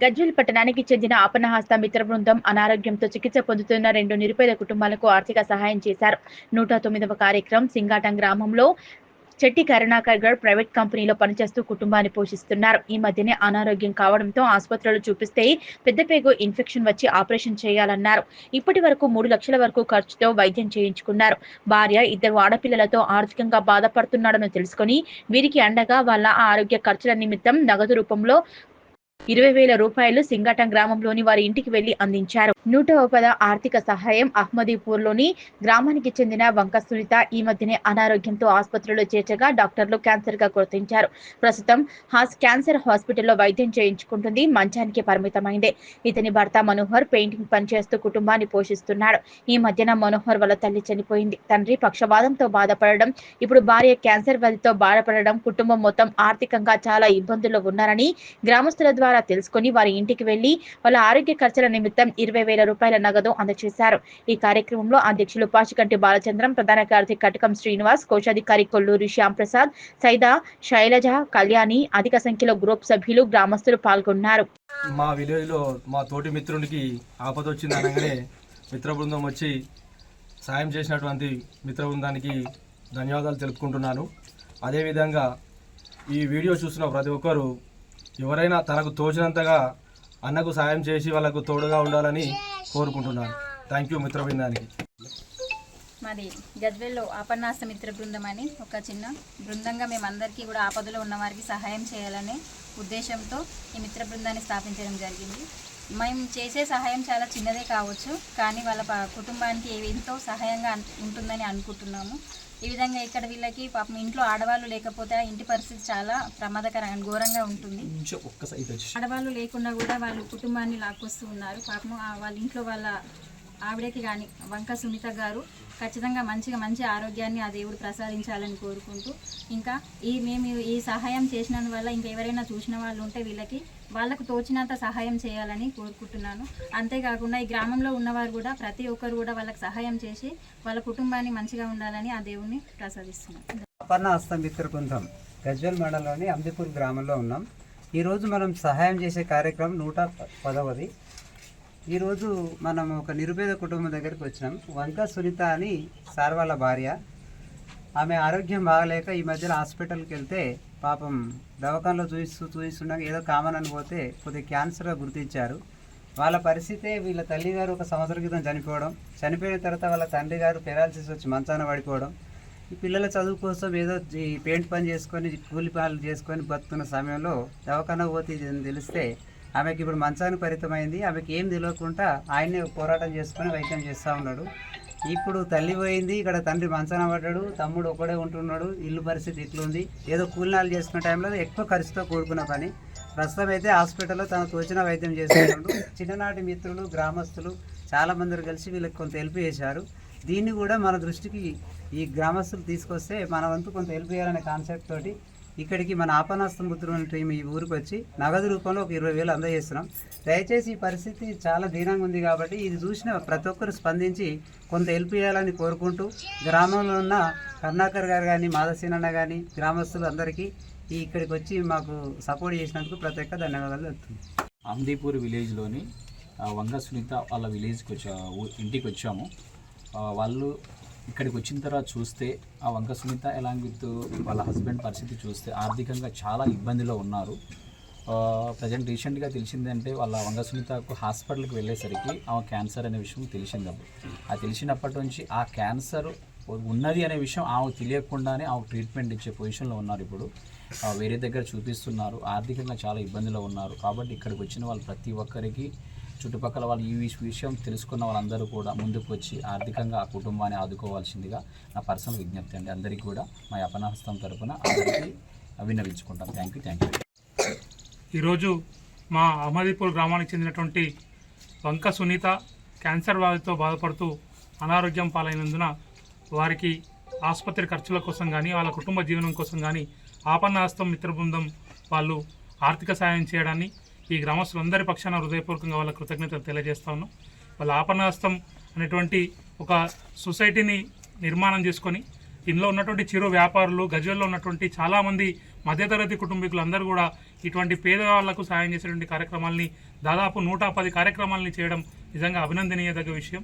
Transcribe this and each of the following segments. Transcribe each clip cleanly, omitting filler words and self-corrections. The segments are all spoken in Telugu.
గజ్వేల్ పట్టణానికి చెందిన ఆపన్నహస్త మిత్ర బృందం అనారోగ్యంతో చికిత్స పొందుతున్న 2 నిరుపేద కుటుంబాలకు ఆర్థిక సహాయం చేశారు. 109వ కార్యక్రమం సింగాటం గ్రామంలో చెట్టి కరుణాకర్ గౌడ్ ప్రైవేట్ కంపెనీలో పనిచేస్తూ కుటుంబాన్ని పోషిస్తున్నారు. ఈ మధ్యనే అనారోగ్యం కావడంతో ఆసుపత్రిలో చూపిస్తే పెద్దపేగు ఇన్ఫెక్షన్ వచ్చి ఆపరేషన్ చేయాలన్నారు. ఇప్పటి వరకు 3 లక్షల వరకు ఖర్చుతో వైద్యం చేయించుకున్నారు. భార్య 2 ఆడపిల్లలతో ఆర్థికంగా బాధపడుతున్నాడని తెలుసుకుని వీరికి అండగా వాళ్ళ ఆరోగ్య ఖర్చుల నిమిత్తం నగదు రూపంలో 20,000 రూపాయలు సింగాటం గ్రామంలోని వారి ఇంటికి వెళ్లి అందించారు. 110వ ఆర్థిక సహాయం అహ్మదీపూర్లోని గ్రామానికి చెందిన వంక సునీత ఈ మధ్యనే అనారోగ్యంతో ఆసుపత్రిలో చేర్చగా డాక్టర్లు క్యాన్సర్ గా గుర్తించారు. ప్రస్తుతం క్యాన్సర్ హాస్పిటల్లో వైద్యం చేయించుకుంటుంది. మంచానికి పరిమితమైంది. ఇతని భర్త మనోహర్ పెయింటింగ్ పనిచేస్తూ కుటుంబాన్ని పోషిస్తున్నాడు. ఈ మధ్యన మనోహర్ వాళ్ళ తల్లి చనిపోయింది. తండ్రి పక్షవాతంతో బాధపడడం, ఇప్పుడు భార్య క్యాన్సర్ వ్యాధితో బాధపడడం, కుటుంబం మొత్తం ఆర్థికంగా చాలా ఇబ్బందుల్లో ఉన్నారని గ్రామస్తుల ద్వారా తెలుసుకుని వారి ఇంటికి వెళ్లి వాళ్ళ ఆరోగ్య ఖర్చుల నిమిత్తం 20,000 రూపాయల నగదు అందజేశారు. ఈ కార్యక్రమంలో అధ్యక్షులు పాచికంటి బాలచంద్రం, ప్రధాన కార్యదర్శి కటకం శ్రీనివాస్, కోశాధికారి కొల్లూరి శ్యామ్ ప్రసాద్, సైదా, శైలజ, కళ్యాణి, అధిక సంఖ్యలో గ్రూప్ సభ్యులు, గ్రామస్తులు పాల్గొన్నారు. మా విలేజ్ లో మా తోటి మిత్రునికి ఆపద వచ్చింది అనగానే మిత్ర బృందం వచ్చి సాయం చేసినటువంటి మిత్ర బృందానికి ధన్యవాదాలు తెలుపుకుంటున్నాను. అదేవిధంగా ఈ వీడియో చూసిన ప్రతి ఒక్కరూ ఎవరైనా తనకు తోచినంతగా అన్నకు సాయం చేసి వాళ్ళకు తోడుగా ఉండాలని కోరుకుంటున్నాను. థ్యాంక్ యూ మిత్ర బృందానికి. మాది గజ్వేల్లో ఆపన్నాస్త మిత్ర బృందం అని ఒక చిన్న బృందంగా మేమందరికీ కూడా ఆపదలో ఉన్న వారికి సహాయం చేయాలనే ఉద్దేశంతో ఈ మిత్ర బృందాన్ని స్థాపించడం జరిగింది. మేము చేసే సహాయం చాలా చిన్నదే కావచ్చు, కానీ వాళ్ళ కుటుంబానికి ఎంతో సహాయంగా ఉంటుందని అనుకుంటున్నాము. ఈ విధంగా ఇక్కడ వీళ్ళకి పాపం ఇంట్లో ఆడవాళ్ళు లేకపోతే ఇంటి పరిస్థితి చాలా ప్రమాదకరంగా ఘోరంగా ఉంటుంది. ఆడవాళ్ళు లేకుండా కూడా వాళ్ళు కుటుంబాన్ని లాక్కొస్తూ ఉన్నారు. పాపం వాళ్ళ ఇంట్లో వాళ్ళ ఆవిడకి కానీ వంక సునీత గారు ఖచ్చితంగా మంచి ఆరోగ్యాన్ని ఆ దేవుడు ప్రసాదించాలని కోరుకుంటూ, ఇంకా మేము ఈ సహాయం చేసినందువల్ల ఇంకా ఎవరైనా చూసిన వాళ్ళు ఉంటే వాళ్ళకు తోచినంత సహాయం చేయాలని కోరుకుంటున్నాను. అంతేకాకుండా ఈ గ్రామంలో ఉన్నవారు కూడా ప్రతి ఒక్కరు కూడా వాళ్ళకి సహాయం చేసి వాళ్ళ కుటుంబాన్ని మంచిగా ఉండాలని ఆ దేవుణ్ణి ప్రసాదిస్తున్నాను. ఆపన్నహస్త మిత్ర బృందం గజ్వేల్ మండలంలోని అమ్దిపూర్ గ్రామంలో ఉన్నాం. ఈరోజు మనం సహాయం చేసే కార్యక్రమం 110వది. ఈరోజు మనం ఒక నిరుపేద కుటుంబం దగ్గరికి వచ్చినాం. వంక సునీత అని సార్ వాళ్ళ భార్య. ఆమె ఆరోగ్యం బాగలేక ఈ మధ్యలో హాస్పిటల్కి వెళ్తే పాపం దవాఖానలో చూపిస్తుండగా ఏదో కామన్ అని పోతే కొద్దిగా క్యాన్సర్గా గుర్తించారు. వాళ్ళ పరిస్థితే వీళ్ళ తల్లిగారు 1 సంవత్సరం క్రితం చనిపోయిన తర్వాత వాళ్ళ తండ్రి గారు పెరాలసిస్ వచ్చి మంచాన పడిపోవడం, ఈ పిల్లల చదువు కోసం ఏదో ఈ పెయింట్ పని చేసుకొని కూలి పనులు చేసుకొని బతుకున్న సమయంలో దవాఖాన పోతే తెలిస్తే ఆమెకి ఇప్పుడు మంచానికి పరిమితమైంది. ఆమెకి ఏం తెలియకుండా ఆయనే పోరాటం చేసుకొని వైద్యం చేస్తూ ఉన్నాడు. ఇప్పుడు తల్లి పోయింది, ఇక్కడ తండ్రి మంచాన పడ్డాడు, తమ్ముడు ఒకడే ఉంటున్నాడు. ఇల్లు పరిస్థితి ఇట్లుంది. ఏదో కూలినాలు చేసుకునే టైంలో ఎక్కువ ఖర్చుతో కూడుకున్న పని. ప్రస్తుతం అయితే హాస్పిటల్లో తను తోచిన వైద్యం చేస్తున్నాడు. చిన్ననాటి మిత్రులు, గ్రామస్తులు చాలామంది కలిసి వీళ్ళకి కొంత హెల్ప్ చేశారు. దీన్ని కూడా మన దృష్టికి ఈ గ్రామస్తులు తీసుకొస్తే మన వంతు కొంత హెల్ప్ చేయాలనే కాన్సెప్ట్ తోటి ఇక్కడికి మన ఆపన్నహస్త మిత్రుల టీం ఈ ఊరికి వచ్చి నగదు రూపంలో ఒక 20,000 అందజేస్తున్నాం. దయచేసి ఈ పరిస్థితి చాలా దీనంగా ఉంది కాబట్టి ఇది చూసిన ప్రతి ఒక్కరు స్పందించి కొంత హెల్ప్ చేయాలని కోరుకుంటూ, గ్రామంలో ఉన్న కరుణాకర్ గారు కానీ, మాధవసేనన్న కానీ, గ్రామస్తులు అందరికీ ఇక్కడికి వచ్చి మాకు సపోర్ట్ చేసినందుకు ప్రత్యేక ధన్యవాదాలు చెప్తున్నాం. అమ్దీపూర్ విలేజ్లోని వంగ సునీత వాళ్ళ విలేజ్కి ఇంటికి వచ్చాము. వాళ్ళు ఇక్కడికి వచ్చిన తర్వాత చూస్తే ఆ వంక సునీత ఎలాంగ్ విత్ వాళ్ళ హస్బెండ్ పరిస్థితి చూస్తే ఆర్థికంగా చాలా ఇబ్బందిలో ఉన్నారు. ప్రజెంట్ రీసెంట్గా తెలిసిందంటే వాళ్ళ వంక సునీతకు హాస్పిటల్కి వెళ్ళేసరికి ఆమె క్యాన్సర్ అనే విషయం తెలిసిందప్పుడు. ఆ తెలిసినప్పటి నుంచి ఆ క్యాన్సర్ ఉన్నది అనే విషయం ఆమెకు తెలియకుండానే ఆమెకు ట్రీట్మెంట్ ఇచ్చే పొజిషన్లో ఉన్నారు. ఇప్పుడు వేరే దగ్గర చూపిస్తున్నారు. ఆర్థికంగా చాలా ఇబ్బందిలో ఉన్నారు. కాబట్టి ఇక్కడికి వచ్చిన వాళ్ళు ప్రతి ఒక్కరికి చుట్టుపక్కల వాళ్ళు ఈ విషయం తెలుసుకున్న వాళ్ళందరూ కూడా ముందుకు వచ్చి ఆర్థికంగా ఆ కుటుంబాన్ని ఆదుకోవాల్సిందిగా నా పర్సనల్ విజ్ఞప్తి అండి. అందరికీ కూడా మా ఆపన్నహస్తం తరఫున అందరికీ విన్నవించుకుంటాం. Thank you. ఈరోజు మా అహ్మదీపూర్ గ్రామానికి చెందినటువంటి వంక సునీత క్యాన్సర్ వ్యాధితో బాధపడుతూ అనారోగ్యం పాలైనందున వారికి ఆసుపత్రి ఖర్చుల కోసం కానీ, వాళ్ళ కుటుంబ జీవనం కోసం కానీ ఆపన్నహస్తం మిత్ర బృందం వాళ్ళు ఆర్థిక సాయం చేయడాన్ని ఈ గ్రామస్తులందరి పక్షాన హృదయపూర్వకంగా వాళ్ళ కృతజ్ఞతలు తెలియజేస్తా ఉన్నాం. వాళ్ళ ఆపన్నహస్తం అనేటువంటి ఒక సొసైటీని నిర్మాణం చేసుకొని ఇందులో ఉన్నటువంటి చిరు వ్యాపారులు, గజ్వేల్లో ఉన్నటువంటి చాలామంది మధ్యతరగతి కుటుంబీకులు అందరూ కూడా ఇటువంటి పేదవాళ్లకు సాయం చేసేటువంటి కార్యక్రమాలని దాదాపు 110 కార్యక్రమాలని చేయడం నిజంగా అభినందనీయదగ్గ విషయం.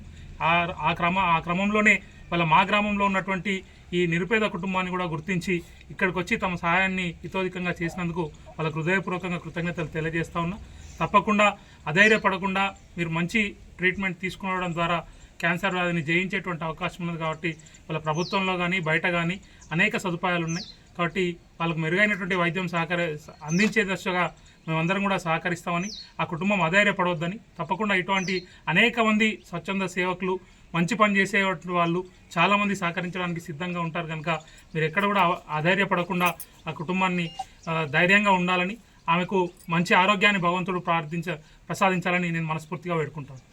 ఆ క్రమంలోనే వాళ్ళ మా గ్రామంలో ఉన్నటువంటి ఈ నిరుపేద కుటుంబాన్ని కూడా గుర్తించి ఇక్కడికి వచ్చి తమ సహాయాన్ని ఇతోధికంగా చేసినందుకు వాళ్ళకు హృదయపూర్వకంగా కృతజ్ఞతలు తెలియజేస్తా ఉన్నా. తప్పకుండా అధైర్యపడకుండా మీరు మంచి ట్రీట్మెంట్ తీసుకోవడం ద్వారా క్యాన్సర్ వ్యాధిని జయించేటువంటి అవకాశం ఉన్నది. కాబట్టి వాళ్ళ ప్రభుత్వంలో కానీ బయట కానీ అనేక సదుపాయాలు ఉన్నాయి. కాబట్టి వాళ్ళకు మెరుగైనటువంటి వైద్యం అందించే దశగా మేమందరం కూడా సహకరిస్తామని, ఆ కుటుంబం అధైర్యపడవద్దని, తప్పకుండా ఇటువంటి అనేక మంది స్వచ్ఛంద సేవకులు, మంచి పని చేసే వాళ్ళు చాలామంది సహకరించడానికి సిద్ధంగా ఉంటారు. కనుక మీరు ఎక్కడ కూడా అధైర్యపడకుండా ఆ కుటుంబాన్ని ధైర్యంగా ఉండాలని, ఆమెకు మంచి ఆరోగ్యాన్ని భగవంతుడు ప్రసాదించాలని నేను మనస్ఫూర్తిగా వేడుకుంటాను.